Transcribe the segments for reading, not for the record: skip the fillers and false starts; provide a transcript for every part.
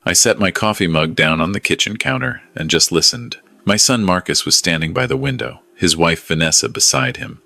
I set my coffee mug down on the kitchen counter and just listened. My son Marcus was standing by the window, his wife Vanessa beside him,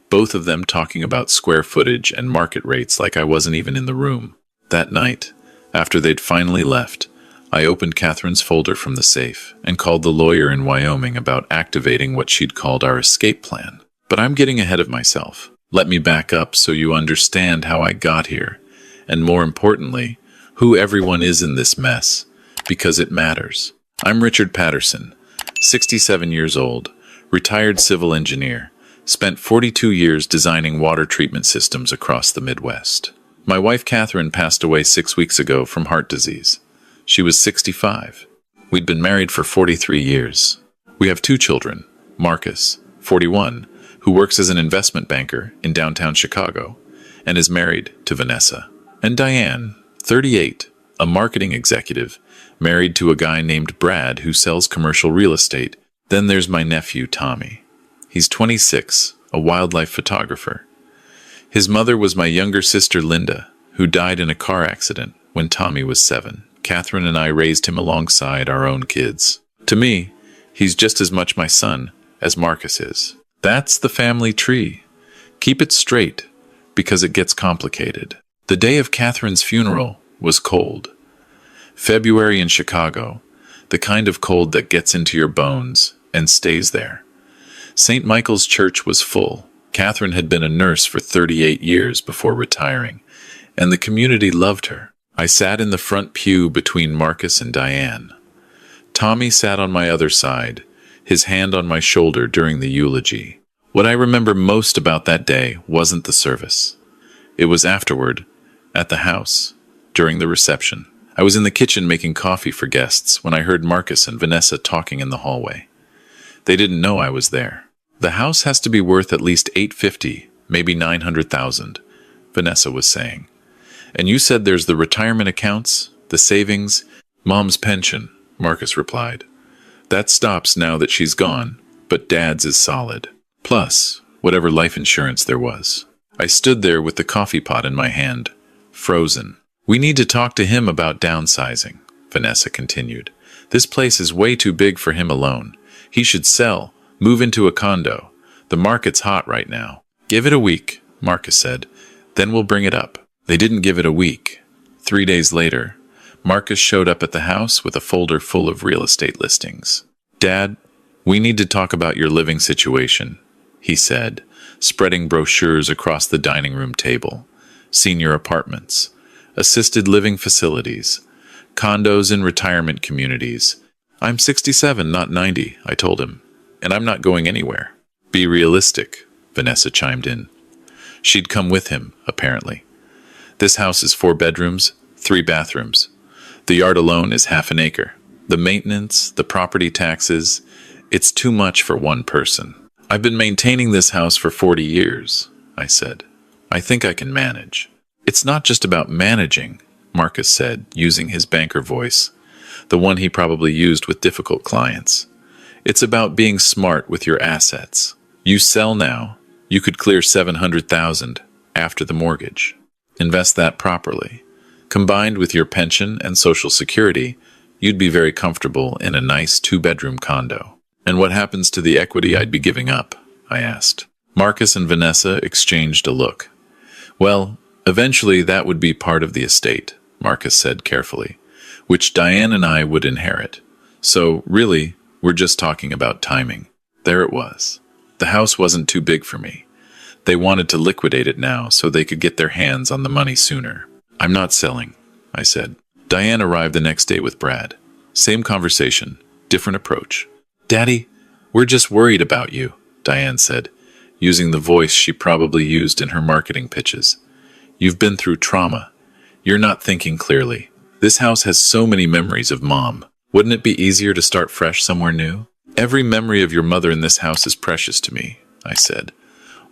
both of them talking about square footage and market rates like I wasn't even in the room. That night, after they'd finally left, I opened Catherine's folder from the safe and called the lawyer in Wyoming about activating what she'd called our escape plan. But I'm getting ahead of myself. Let me back up so you understand how I got here, and more importantly, who everyone is in this mess, because it matters. I'm Richard Patterson, 67 years old, retired civil engineer, spent 42 years designing water treatment systems across the Midwest. My wife Catherine passed away 6 weeks ago from heart disease. She was 65. We'd been married for 43 years. We have 2 children, Marcus, 41, who works as an investment banker in downtown Chicago, and is married to Vanessa, and Diane, 38, a marketing executive, married to a guy named Brad who sells commercial real estate. Then there's my nephew, Tommy. He's 26, a wildlife photographer. His mother was my younger sister, Linda, who died in a car accident when Tommy was 7. Catherine and I raised him alongside our own kids. To me, he's just as much my son as Marcus is. That's the family tree. Keep it straight, because it gets complicated. The day of Catherine's funeral was cold. February in Chicago, the kind of cold that gets into your bones and stays there. St. Michael's Church was full. Catherine had been a nurse for 38 years before retiring, and the community loved her. I sat in the front pew between Marcus and Diane. Tommy sat on my other side, his hand on my shoulder during the eulogy. What I remember most about that day wasn't the service. It was afterward, at the house, during the reception. I was in the kitchen making coffee for guests when I heard Marcus and Vanessa talking in the hallway. They didn't know I was there. The house has to be worth at least $850, maybe $900,000, Vanessa was saying. And you said there's the retirement accounts, the savings, Mom's pension, Marcus replied. That stops now that she's gone, but Dad's is solid. Plus, whatever life insurance there was. I stood there with the coffee pot in my hand, frozen. We need to talk to him about downsizing, Vanessa continued. This place is way too big for him alone. He should sell, move into a condo. The market's hot right now. Give it a week, Marcus said. Then we'll bring it up. They didn't give it a week. 3 days later, Marcus showed up at the house with a folder full of real estate listings. Dad, we need to talk about your living situation, he said, spreading brochures across the dining room table. Senior apartments, assisted living facilities, condos in retirement communities. I'm 67, not 90, I told him, and I'm not going anywhere. Be realistic, Vanessa chimed in. She'd come with him, apparently. This house is 4 bedrooms, 3 bathrooms. The yard alone is half an acre. The maintenance, the property taxes, it's too much for one person. I've been maintaining this house for 40 years, I said. I think I can manage. It's not just about managing, Marcus said, using his banker voice, the one he probably used with difficult clients. It's about being smart with your assets. You sell now, you could clear $700,000 after the mortgage. Invest that properly. Combined with your pension and Social Security, you'd be very comfortable in a nice 2-bedroom condo. And what happens to the equity I'd be giving up? I asked. Marcus and Vanessa exchanged a look. Well, eventually that would be part of the estate, Marcus said carefully, which Diane and I would inherit. So, really, we're just talking about timing. There it was. The house wasn't too big for me. They wanted to liquidate it now so they could get their hands on the money sooner. I'm not selling, I said. Diane arrived the next day with Brad. Same conversation, different approach. Daddy, we're just worried about you, Diane said, using the voice she probably used in her marketing pitches. You've been through trauma. You're not thinking clearly. This house has so many memories of Mom. Wouldn't it be easier to start fresh somewhere new? Every memory of your mother in this house is precious to me, I said.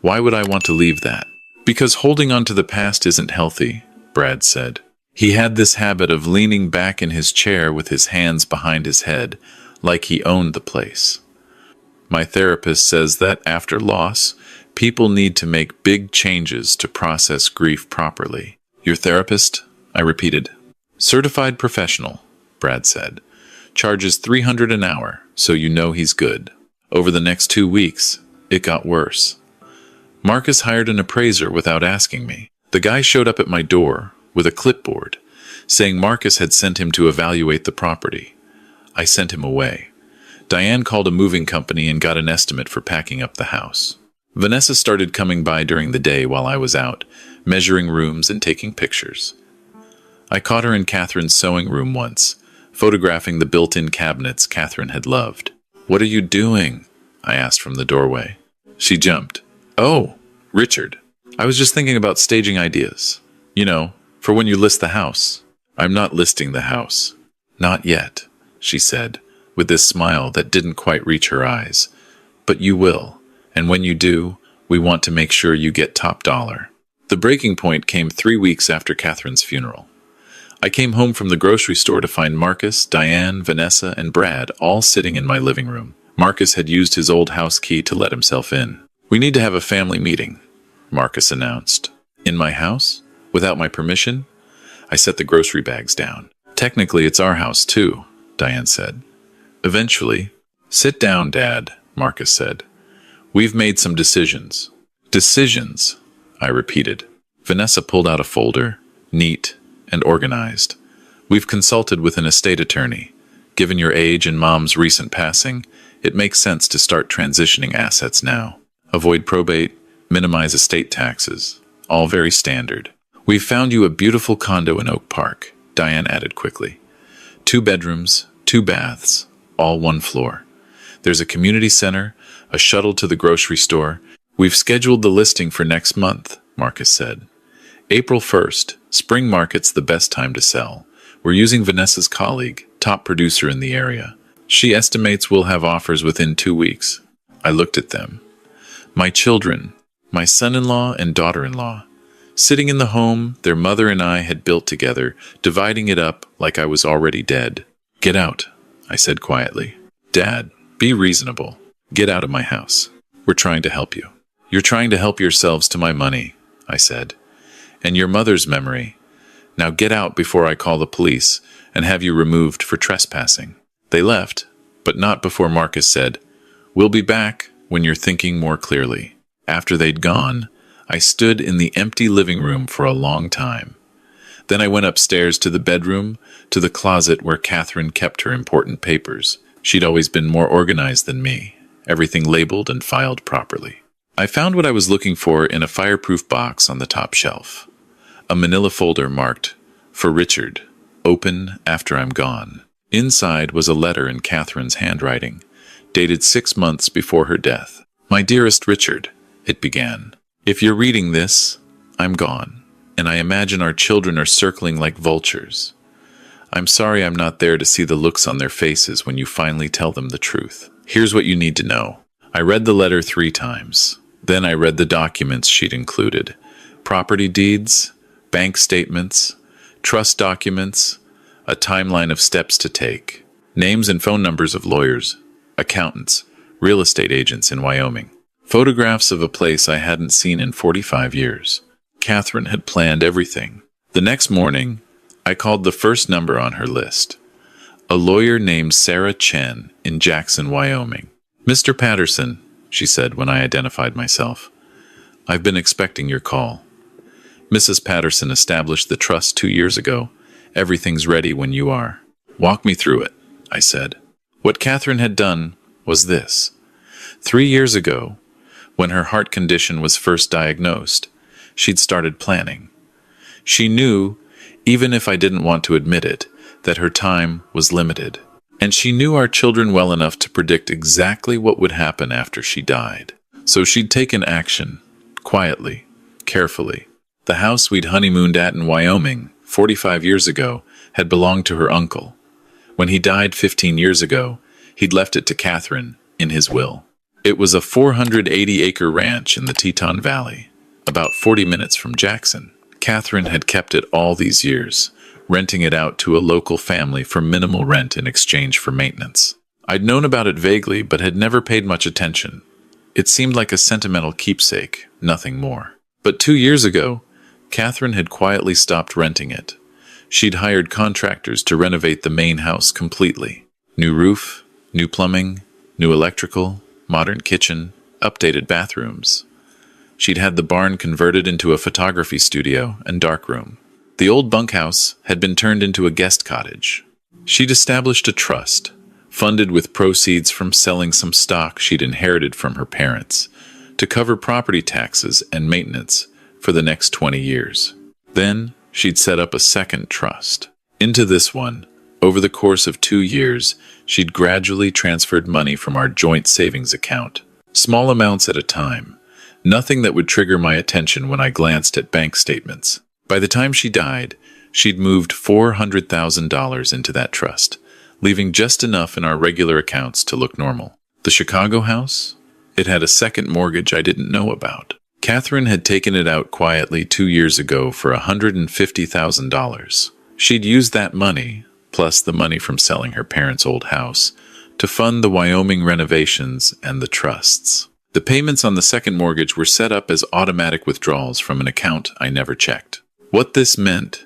Why would I want to leave that? Because holding on to the past isn't healthy, Brad said. He had this habit of leaning back in his chair with his hands behind his head, like he owned the place. My therapist says that after loss, people need to make big changes to process grief properly. Your therapist? I repeated. Certified professional, Brad said. Charges $300 an hour, so you know he's good. Over the next 2 weeks, it got worse. Marcus hired an appraiser without asking me. The guy showed up at my door with a clipboard, saying Marcus had sent him to evaluate the property. I sent him away. Diane called a moving company and got an estimate for packing up the house. Vanessa started coming by during the day while I was out, measuring rooms and taking pictures. I caught her in Catherine's sewing room once, photographing the built-in cabinets Catherine had loved. "What are you doing?" I asked from the doorway. She jumped. "Oh, Richard. I was just thinking about staging ideas. You know, for when you list the house." "I'm not listing the house." "Not yet," she said, with this smile that didn't quite reach her eyes. "But you will, and when you do, we want to make sure you get top dollar." The breaking point came 3 weeks after Catherine's funeral. I came home from the grocery store to find Marcus, Diane, Vanessa, and Brad all sitting in my living room. Marcus had used his old house key to let himself in. "We need to have a family meeting," Marcus announced. "In my house? Without my permission?" I set the grocery bags down. "Technically, it's our house, too," Diane said. "Eventually." "Sit down, Dad," Marcus said. "We've made some decisions." "Decisions," I repeated. Vanessa pulled out a folder, neat and organized. "We've consulted with an estate attorney. Given your age and Mom's recent passing, it makes sense to start transitioning assets now. Avoid probate, minimize estate taxes. All very standard. We've found you a beautiful condo in Oak Park," Diane added quickly. 2 bedrooms, 2 baths, all 1 floor. There's a community center, a shuttle to the grocery store. "We've scheduled the listing for next month," Marcus said. "April 1st, spring market's the best time to sell. We're using Vanessa's colleague, top producer in the area. She estimates we'll have offers within 2 weeks." I looked at them. My children, my son-in-law and daughter-in-law, sitting in the home their mother and I had built together, dividing it up like I was already dead. "Get out," I said quietly. "Dad, be reasonable. Get out of my house. We're trying to help you." "You're trying to help yourselves to my money," I said, "and your mother's memory. Now get out before I call the police and have you removed for trespassing." They left, but not before Marcus said, "We'll be back when you're thinking more clearly." After they'd gone, I stood in the empty living room for a long time. Then I went upstairs to the bedroom, to the closet where Catherine kept her important papers. She'd always been more organized than me, everything labeled and filed properly. I found what I was looking for in a fireproof box on the top shelf. A manila folder marked, "For Richard, open after I'm gone." Inside was a letter in Catherine's handwriting, dated 6 months before her death. "My dearest Richard," it began. "If you're reading this, I'm gone, and I imagine our children are circling like vultures. I'm sorry I'm not there to see the looks on their faces when you finally tell them the truth. Here's what you need to know." I read the letter 3 times. Then I read the documents she'd included. Property deeds, bank statements, trust documents, a timeline of steps to take, names and phone numbers of lawyers, accountants, real estate agents in Wyoming, photographs of a place I hadn't seen in 45 years. Catherine had planned everything. The next morning, I called the first number on her list, a lawyer named Sarah Chen in Jackson, Wyoming. "Mr. Patterson," she said when I identified myself, "I've been expecting your call. Mrs. Patterson established the trust 2 years ago. Everything's ready when you are." "Walk me through it," I said. What Catherine had done was this. 3 years ago, when her heart condition was first diagnosed, she'd started planning. She knew, even if I didn't want to admit it, that her time was limited. And she knew our children well enough to predict exactly what would happen after she died. So she'd taken action, quietly, carefully. The house we'd honeymooned at in Wyoming 45 years ago had belonged to her uncle. When he died 15 years ago, he'd left it to Catherine in his will. It was a 480-acre ranch in the Teton Valley, about 40 minutes from Jackson. Catherine had kept it all these years, renting it out to a local family for minimal rent in exchange for maintenance. I'd known about it vaguely, but had never paid much attention. It seemed like a sentimental keepsake, nothing more. But 2 years ago, Catherine had quietly stopped renting it. She'd hired contractors to renovate the main house completely. New roof, new plumbing, new electrical, modern kitchen, updated bathrooms. She'd had the barn converted into a photography studio and darkroom. The old bunkhouse had been turned into a guest cottage. She'd established a trust, funded with proceeds from selling some stock she'd inherited from her parents, to cover property taxes and maintenance for the next 20 years. Then, she'd set up a second trust. Into this one, over the course of 2 years, she'd gradually transferred money from our joint savings account, small amounts at a time, nothing that would trigger my attention when I glanced at bank statements. By the time she died, she'd moved $400,000 into that trust, leaving just enough in our regular accounts to look normal. The Chicago house? It had a second mortgage I didn't know about. Catherine had taken it out quietly 2 years ago for $150,000. She'd used that money, plus the money from selling her parents' old house, to fund the Wyoming renovations and the trusts. The payments on the second mortgage were set up as automatic withdrawals from an account I never checked. What this meant: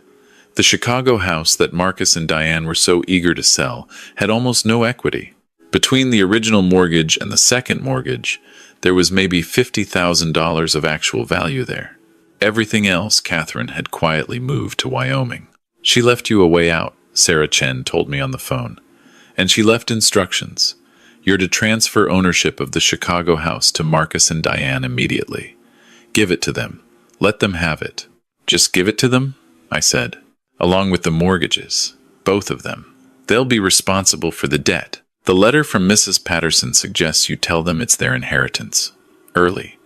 the Chicago house that Marcus and Diane were so eager to sell had almost no equity. Between the original mortgage and the second mortgage, there was maybe $50,000 of actual value there. Everything else Catherine had quietly moved to Wyoming. She left you a way out, Sarah Chen told me on the phone. And she left instructions. You're to transfer ownership of the Chicago house to Marcus and Diane immediately. Give it to them. Let them have it. Just give it to them? I said. Along with the mortgages. Both of them. They'll be responsible for the debt. The letter from Mrs. Patterson suggests you tell them it's their inheritance. Early.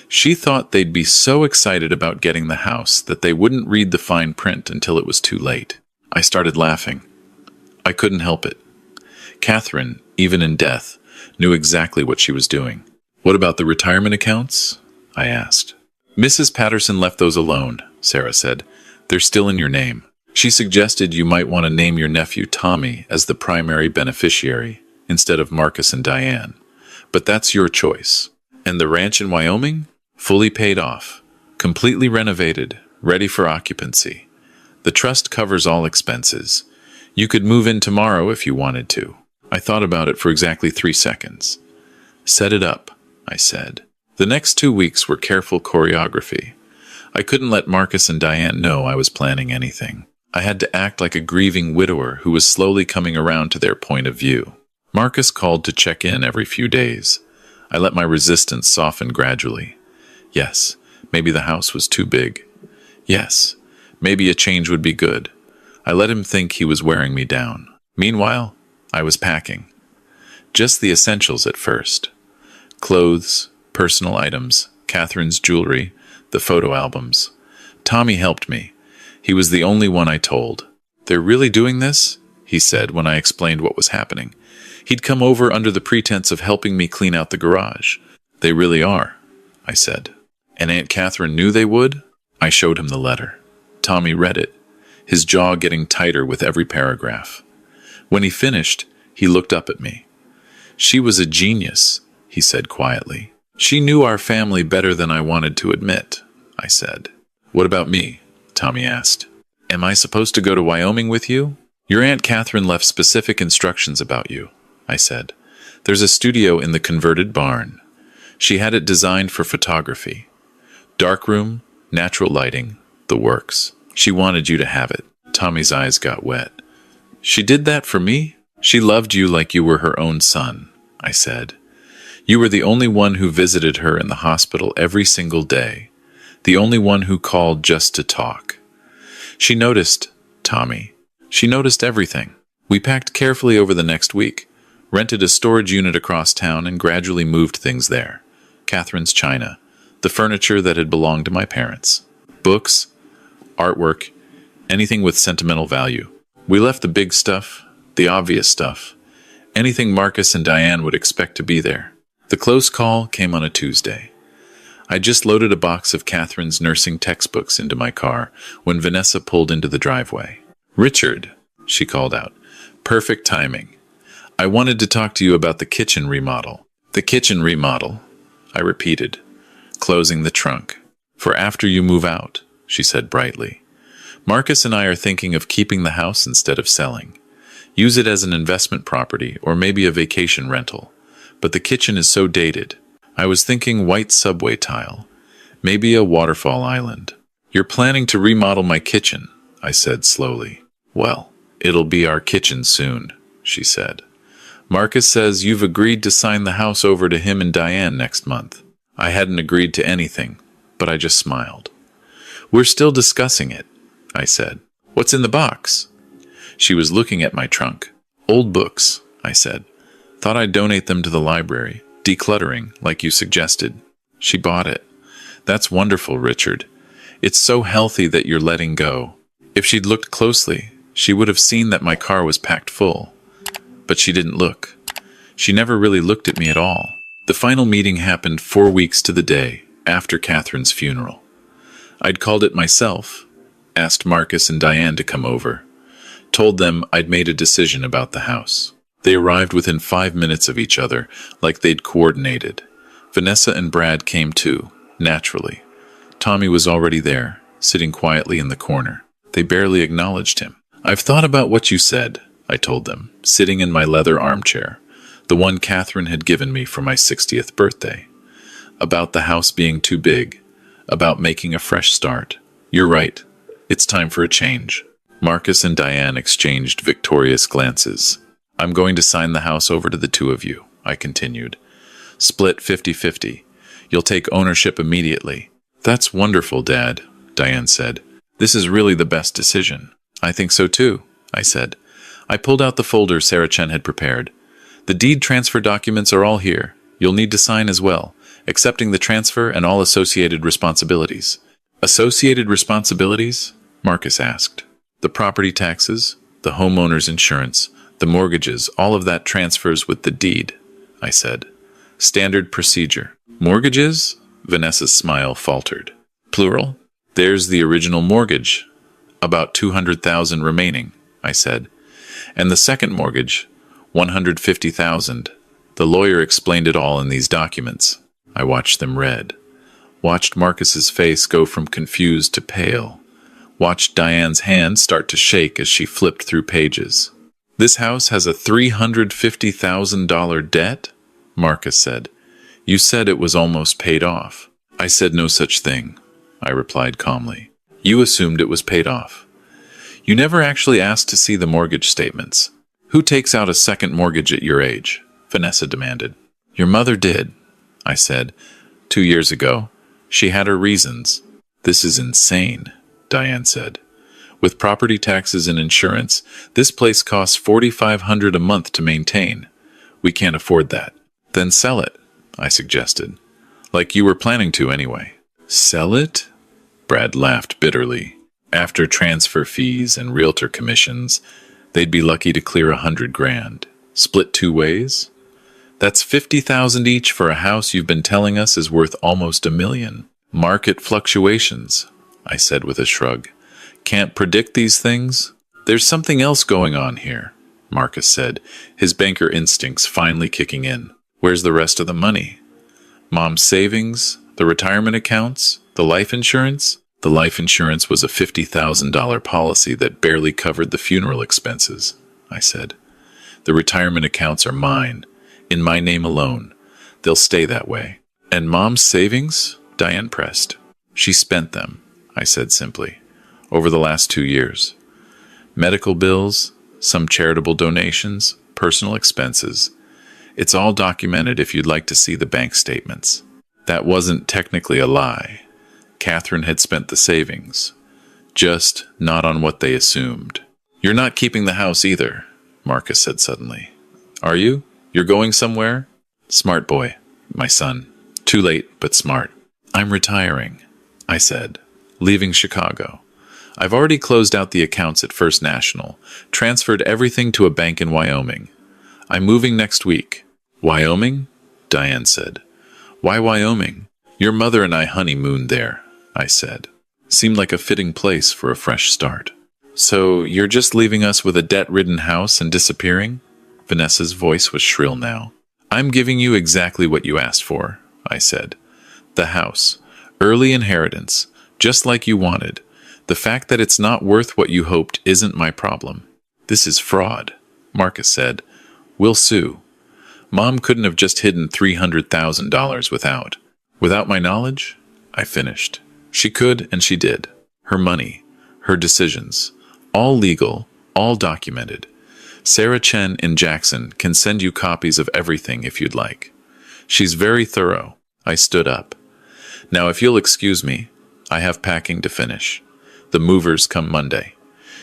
She thought they'd be so excited about getting the house that they wouldn't read the fine print until it was too late. I started laughing. I couldn't help it. Catherine, even in death, knew exactly what she was doing. What about the retirement accounts? I asked. Mrs. Patterson left those alone, Sarah said. They're still in your name. She suggested you might want to name your nephew Tommy as the primary beneficiary instead of Marcus and Diane. But that's your choice. And the ranch in Wyoming? Fully paid off. Completely renovated. Ready for occupancy. The trust covers all expenses. You could move in tomorrow if you wanted to. I thought about it for exactly 3 seconds. Set it up, I said. The next 2 weeks were careful choreography. I couldn't let Marcus and Diane know I was planning anything. I had to act like a grieving widower who was slowly coming around to their point of view. Marcus called to check in every few days. I let my resistance soften gradually. Yes, maybe the house was too big. Yes, maybe a change would be good. I let him think he was wearing me down. Meanwhile, I was packing. Just the essentials at first. Clothes, personal items, Catherine's jewelry, the photo albums. Tommy helped me. He was the only one I told. They're really doing this? He said when I explained what was happening. He'd come over under the pretense of helping me clean out the garage. They really are, I said. And Aunt Catherine knew they would? I showed him the letter. Tommy read it, his jaw getting tighter with every paragraph. When he finished, he looked up at me. She was a genius, he said quietly. She knew our family better than I wanted to admit, I said. What about me? Tommy asked. Am I supposed to go to Wyoming with you? Your Aunt Catherine left specific instructions about you, I said. There's a studio in the converted barn. She had it designed for photography. Darkroom, natural lighting, the works. She wanted you to have it. Tommy's eyes got wet. She did that for me? She loved you like you were her own son, I said. You were the only one who visited her in the hospital every single day. The only one who called just to talk. She noticed, Tommy. She noticed everything. We packed carefully over the next week, rented a storage unit across town, and gradually moved things there. Catherine's china, the furniture that had belonged to my parents. Books, artwork, anything with sentimental value. We left the big stuff, the obvious stuff, anything Marcus and Diane would expect to be there. The close call came on a Tuesday. I just loaded a box of Catherine's nursing textbooks into my car when Vanessa pulled into the driveway. Richard, she called out. Perfect timing. I wanted to talk to you about the kitchen remodel. The kitchen remodel, I repeated, closing the trunk. For after you move out, she said brightly. Marcus and I are thinking of keeping the house instead of selling. Use it as an investment property or maybe a vacation rental. But the kitchen is so dated. I was thinking white subway tile. Maybe a waterfall island. You're planning to remodel my kitchen, I said slowly. Well, it'll be our kitchen soon, she said. Marcus says you've agreed to sign the house over to him and Diane next month. I hadn't agreed to anything, but I just smiled. We're still discussing it, I said. What's in the box? She was looking at my trunk. Old books, I said. Thought I'd donate them to the library. Decluttering, like you suggested. She bought it. That's wonderful, Richard. It's so healthy that you're letting go. If she'd looked closely, she would have seen that my car was packed full. But she didn't look. She never really looked at me at all. The final meeting happened 4 weeks to the day after Catherine's funeral. I'd called it myself, asked Marcus and Diane to come over, told them I'd made a decision about the house. They arrived within 5 minutes of each other, like they'd coordinated. Vanessa and Brad came too, naturally. Tommy was already there, sitting quietly in the corner. They barely acknowledged him. I've thought about what you said, I told them, sitting in my leather armchair, the one Catherine had given me for my 60th birthday. About the house being too big, about making a fresh start. You're right. It's time for a change. Marcus and Diane exchanged victorious glances. I'm going to sign the house over to the two of you, I continued. Split 50-50. You'll take ownership immediately. That's wonderful, Dad, Diane said. This is really the best decision. I think so too, I said. I pulled out the folder Sarah Chen had prepared. The deed transfer documents are all here. You'll need to sign as well, accepting the transfer and all associated responsibilities. Associated responsibilities? Marcus asked. The property taxes, the homeowner's insurance, the mortgages, all of that transfers with the deed, I said. Standard procedure. Mortgages? Vanessa's smile faltered. Plural? There's the original mortgage. About $200,000 remaining, I said. And the second mortgage, $150,000. The lawyer explained it all in these documents. I watched them read. Watched Marcus's face go from confused to pale. Watched Diane's hand start to shake as she flipped through pages. This house has a $350,000 debt? Marcus said. You said it was almost paid off. I said no such thing, I replied calmly. You assumed it was paid off. You never actually asked to see the mortgage statements. Who takes out a second mortgage at your age? Vanessa demanded. Your mother did, I said. 2 years ago. She had her reasons. This is insane, Diane said. With property taxes and insurance, this place costs $4,500 a month to maintain. We can't afford that. Then sell it, I suggested. Like you were planning to anyway. Sell it? Brad laughed bitterly. After transfer fees and realtor commissions, they'd be lucky to clear $100,000. Split 2 ways? That's $50,000 each for a house you've been telling us is worth almost $1 million. Market fluctuations, I said with a shrug. Can't predict these things? There's something else going on here, Marcus said, his banker instincts finally kicking in. Where's the rest of the money? Mom's savings? The retirement accounts? The life insurance? The life insurance was a $50,000 policy that barely covered the funeral expenses, I said. The retirement accounts are mine, in my name alone. They'll stay that way. And Mom's savings? Diane pressed. She spent them, I said simply, over the last 2 years. Medical bills, some charitable donations, personal expenses. It's all documented if you'd like to see the bank statements. That wasn't technically a lie. Catherine had spent the savings, just not on what they assumed. You're not keeping the house either, Marcus said suddenly. Are you? You're going somewhere? Smart boy, my son. Too late, but smart. I'm retiring, I said, leaving Chicago. I've already closed out the accounts at First National, transferred everything to a bank in Wyoming. I'm moving next week. Wyoming? Diane said. Why Wyoming? Your mother and I honeymooned there, I said. Seemed like a fitting place for a fresh start. So you're just leaving us with a debt-ridden house and disappearing? Vanessa's voice was shrill now. I'm giving you exactly what you asked for, I said. The house. Early inheritance. Just like you wanted. The fact that it's not worth what you hoped isn't my problem. This is fraud, Marcus said. We'll sue. Mom couldn't have just hidden $300,000 without my knowledge? I finished. She could, and she did. Her money, her decisions, all legal, all documented. Sarah Chen in Jackson can send you copies of everything if you'd like. She's very thorough. I stood up. Now, if you'll excuse me, I have packing to finish. The movers come Monday.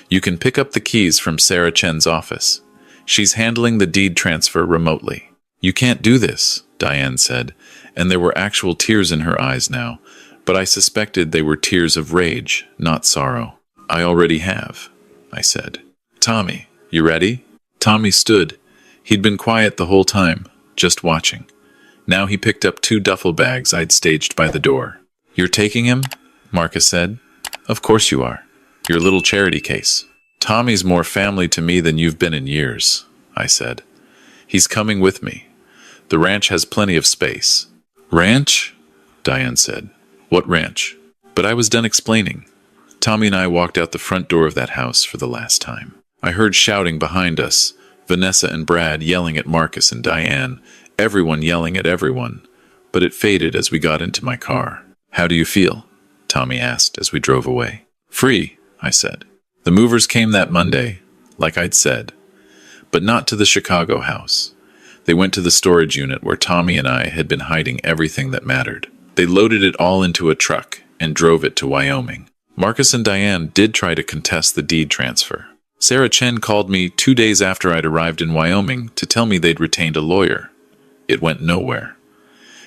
You can pick up the keys from Sarah Chen's office. She's handling the deed transfer remotely. You can't do this, Diane said, and there were actual tears in her eyes now, but I suspected they were tears of rage, not sorrow. I already have, I said. Tommy, you ready? Tommy stood. He'd been quiet the whole time, just watching. Now he picked up 2 duffel bags I'd staged by the door. You're taking him? Marcus said. Of course you are. Your little charity case. Tommy's more family to me than you've been in years, I said. He's coming with me. The ranch has plenty of space. Ranch? Diane said. What ranch? But I was done explaining. Tommy and I walked out the front door of that house for the last time. I heard shouting behind us, Vanessa and Brad yelling at Marcus and Diane, everyone yelling at everyone, but it faded as we got into my car. How do you feel? Tommy asked as we drove away. Free, I said. The movers came that Monday, like I'd said, but not to the Chicago house. They went to the storage unit where Tommy and I had been hiding everything that mattered. They loaded it all into a truck and drove it to Wyoming. Marcus and Diane did try to contest the deed transfer. Sarah Chen called me 2 days after I'd arrived in Wyoming to tell me they'd retained a lawyer. It went nowhere.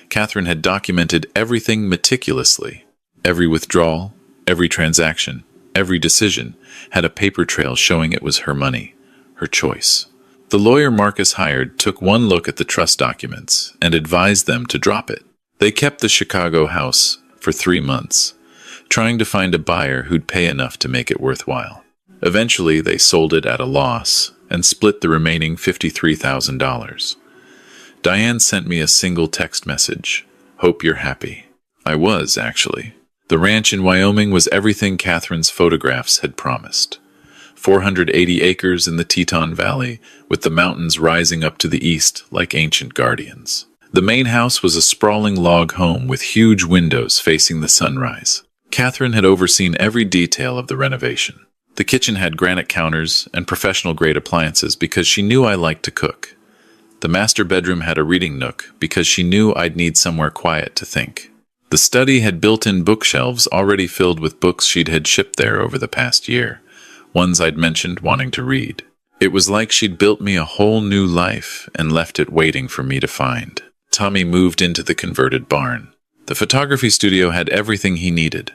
Catherine had documented everything meticulously. Every withdrawal, every transaction, every decision had a paper trail showing it was her money, her choice. The lawyer Marcus hired took one look at the trust documents and advised them to drop it. They kept the Chicago house for 3 months, trying to find a buyer who'd pay enough to make it worthwhile. Eventually, they sold it at a loss and split the remaining $53,000. Diane sent me a single text message. Hope you're happy. I was, actually. The ranch in Wyoming was everything Catherine's photographs had promised. 480 acres in the Teton Valley, with the mountains rising up to the east like ancient guardians. The main house was a sprawling log home with huge windows facing the sunrise. Catherine had overseen every detail of the renovation. The kitchen had granite counters and professional-grade appliances because she knew I liked to cook. The master bedroom had a reading nook because she knew I'd need somewhere quiet to think. The study had built-in bookshelves already filled with books she'd had shipped there over the past year, ones I'd mentioned wanting to read. It was like she'd built me a whole new life and left it waiting for me to find. Tommy moved into the converted barn. The photography studio had everything he needed: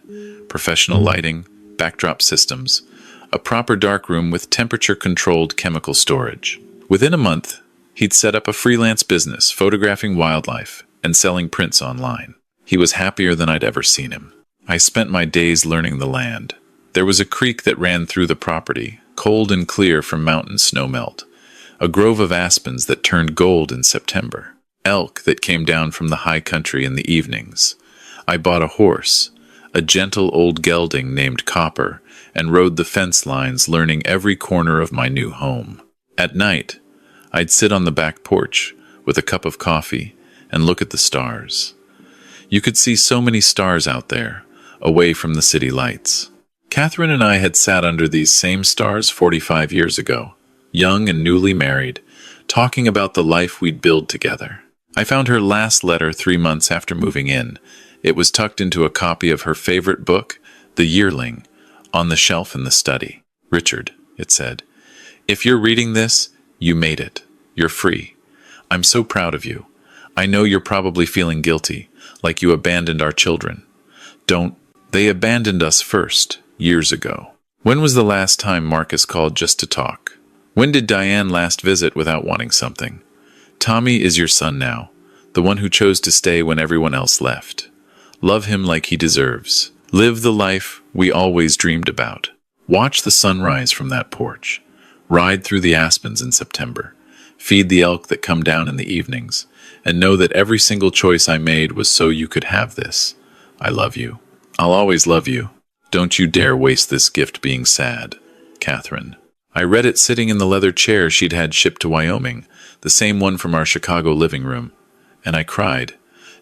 professional lighting, backdrop systems, a proper darkroom with temperature-controlled chemical storage. Within a month, he'd set up a freelance business photographing wildlife and selling prints online. He was happier than I'd ever seen him. I spent my days learning the land. There was a creek that ran through the property, cold and clear from mountain snowmelt, a grove of aspens that turned gold in September, elk that came down from the high country in the evenings. I bought a horse, a gentle old gelding named Copper, and rode the fence lines, learning every corner of my new home. At night, I'd sit on the back porch with a cup of coffee and look at the stars. You could see so many stars out there, away from the city lights. Catherine and I had sat under these same stars 45 years ago, young and newly married, talking about the life we'd build together. I found her last letter 3 months after moving in. It was tucked into a copy of her favorite book, The Yearling, on the shelf in the study. Richard, it said, if you're reading this, you made it. You're free. I'm so proud of you. I know you're probably feeling guilty, like you abandoned our children. Don't. They abandoned us first, years ago. When was the last time Marcus called just to talk? When did Diane last visit without wanting something? Tommy is your son now, the one who chose to stay when everyone else left. Love him like he deserves. Live the life we always dreamed about. Watch the sunrise from that porch. Ride through the aspens in September. Feed the elk that come down in the evenings. And know that every single choice I made was so you could have this. I love you. I'll always love you. Don't you dare waste this gift being sad, Catherine. I read it sitting in the leather chair she'd had shipped to Wyoming, the same one from our Chicago living room. And I cried.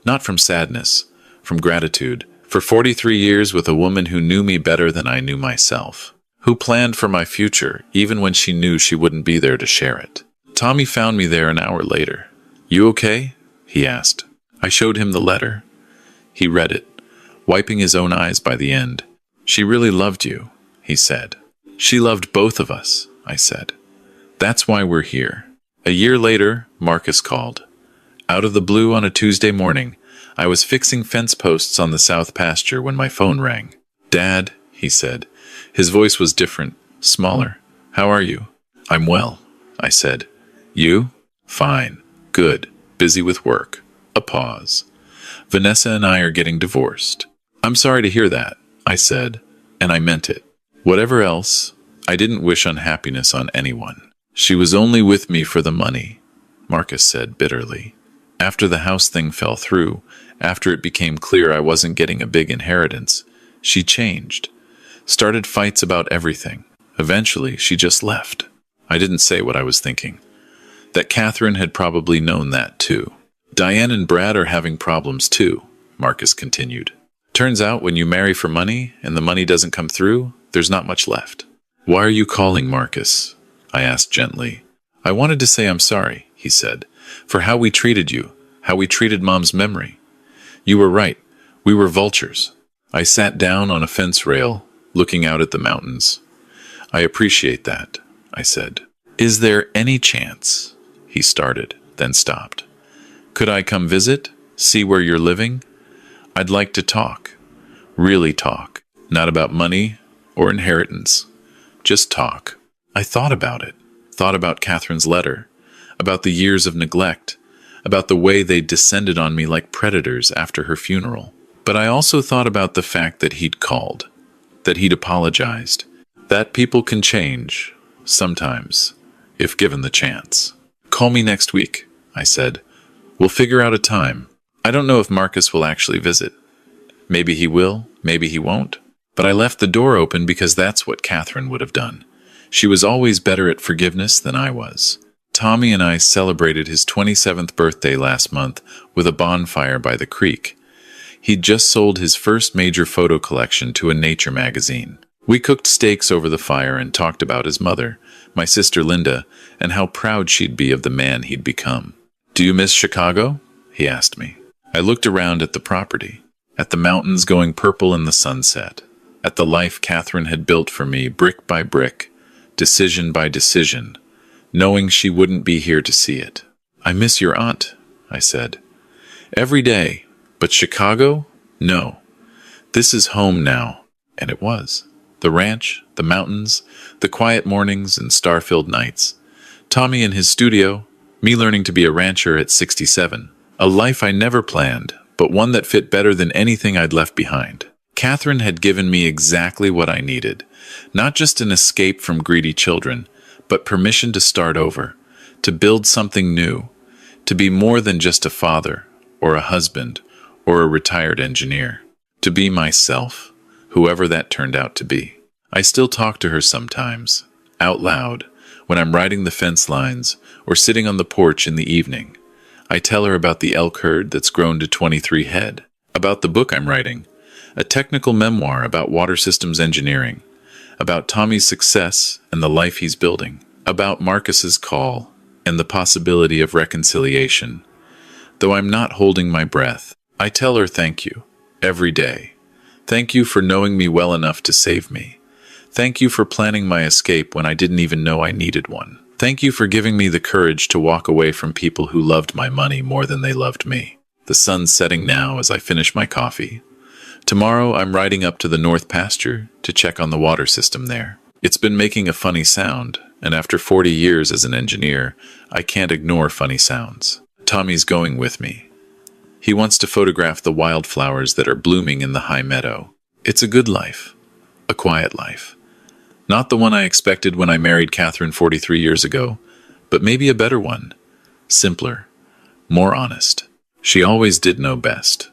Not from sadness, from gratitude, for 43 years with a woman who knew me better than I knew myself, who planned for my future even when she knew she wouldn't be there to share it. Tommy found me there an hour later. "You okay?" he asked. I showed him the letter. He read it, wiping his own eyes by the end. "She really loved you," he said. "She loved both of us," I said. "That's why we're here." A year later, Marcus called. Out of the blue on a Tuesday morning, I was fixing fence posts on the south pasture when my phone rang. "Dad," he said. His voice was different, smaller. "How are you?" "I'm well," I said. "You?" "Fine. Good. Busy with work." A pause. "Vanessa and I are getting divorced." "I'm sorry to hear that," I said, and I meant it. Whatever else, I didn't wish unhappiness on anyone. "She was only with me for the money," Marcus said bitterly. "After the house thing fell through, after it became clear I wasn't getting a big inheritance, she changed. Started fights about everything. Eventually, she just left." I didn't say what I was thinking. That Catherine had probably known that too. "Diane and Brad are having problems too," Marcus continued. "Turns out when you marry for money and the money doesn't come through, there's not much left." "Why are you calling, Marcus?" I asked gently. "I wanted to say I'm sorry," he said, "for how we treated you, how we treated Mom's memory. You were right. We were vultures." I sat down on a fence rail, looking out at the mountains. "I appreciate that," I said. "Is there any chance?" He started, then stopped. "Could I come visit? See where you're living? I'd like to talk. Really talk. Not about money or inheritance. Just talk." I thought about it. Thought about Catherine's letter. About the years of neglect. About the way they descended on me like predators after her funeral. But I also thought about the fact that he'd called. That he'd apologized. That people can change. Sometimes. If given the chance. "Call me next week," I said. "We'll figure out a time. I don't know if Marcus will actually visit. Maybe he will, maybe he won't. But I left the door open because that's what Catherine would have done. She was always better at forgiveness than I was. Tommy and I celebrated his 27th birthday last month with a bonfire by the creek. He'd just sold his first major photo collection to a nature magazine. We cooked steaks over the fire and talked about his mother, my sister Linda, and how proud she'd be of the man he'd become. "Do you miss Chicago?" he asked me. I looked around at the property, at the mountains going purple in the sunset, at the life Catherine had built for me brick by brick, decision by decision, knowing she wouldn't be here to see it. "I miss your aunt," I said. "Every day, but Chicago? No. This is home now." And it was. The ranch, the mountains, the quiet mornings and star-filled nights. Tommy in his studio, me learning to be a rancher at 67. A life I never planned, but one that fit better than anything I'd left behind. Catherine had given me exactly what I needed. Not just an escape from greedy children, but permission to start over, to build something new, to be more than just a father, or a husband, or a retired engineer. To be myself, whoever that turned out to be. I still talk to her sometimes, out loud, when I'm riding the fence lines or sitting on the porch in the evening. I tell her about the elk herd that's grown to 23 head, about the book I'm writing, a technical memoir about water systems engineering, about Tommy's success and the life he's building, about Marcus's call and the possibility of reconciliation. Though I'm not holding my breath, I tell her thank you, every day. Thank you for knowing me well enough to save me. Thank you for planning my escape when I didn't even know I needed one. Thank you for giving me the courage to walk away from people who loved my money more than they loved me. The sun's setting now as I finish my coffee. Tomorrow I'm riding up to the north pasture to check on the water system there. It's been making a funny sound, and after 40 years as an engineer, I can't ignore funny sounds. Tommy's going with me. He wants to photograph the wildflowers that are blooming in the high meadow. It's a good life. A quiet life. Not the one I expected when I married Catherine 43 years ago, but maybe a better one. Simpler. More honest. She always did know best.